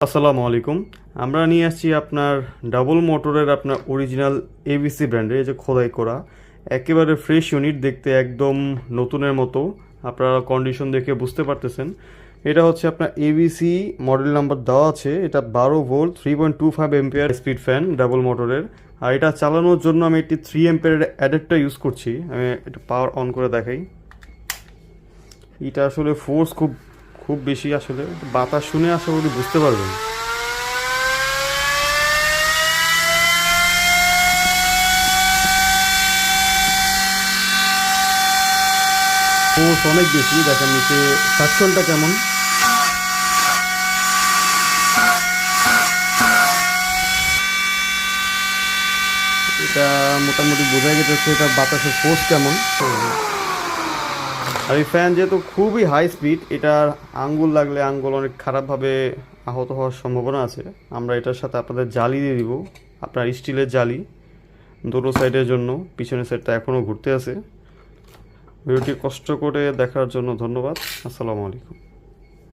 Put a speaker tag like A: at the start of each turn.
A: আসসালামু আলাইকুম। আমরা নিয়ে আসছি আপনার ডাবল মোটরের আপনার অরিজিনাল এবিসি ব্র্যান্ডের এই যে খোদাই করা একেবারে ফ্রেশ ইউনিট, দেখতে একদম নতুনের মতো। আপনারা কন্ডিশন দেখে বুঝতে পারতেছেন। এটা হচ্ছে আপনার এবিসি মডেল নাম্বার দেওয়া আছে। এটা 12 volt 3.25 ampere speed fan double মোটরের। আর এটা চালানোর জন্য আমি একটি 3 এম্পিয়ারের অ্যাডাপ্টার ইউজ করছি। আমি এটা পাওয়ার অন করে দেখাই। এটা আসলে ফোর্স খুব খুব বেশি, আসলে বাতাস শুনে আশা করি বুঝতে পারবেন। ফোর্স অনেক বেশি, দেখেন নিচে সাকশনটা কেমন। এটা মোটামুটি বোঝা গেছে এটা বাতাসের ফোর্স কেমন। আর এই ফ্যান যেহেতু খুবই হাই স্পিড, এটার আঙ্গুল লাগলে আঙ্গুল অনেক খারাপভাবে আহত হওয়ার সম্ভাবনা আছে। আমরা এটার সাথে আপনাদের জালি দিয়ে দিব, আপনার স্টিলের জালি দুটো সাইডের জন্য। পিছনের সাইডটা এখনও ঘুরতে আছে। ভিডিওটি কষ্ট করে দেখার জন্য ধন্যবাদ। আসসালামু আলাইকুম।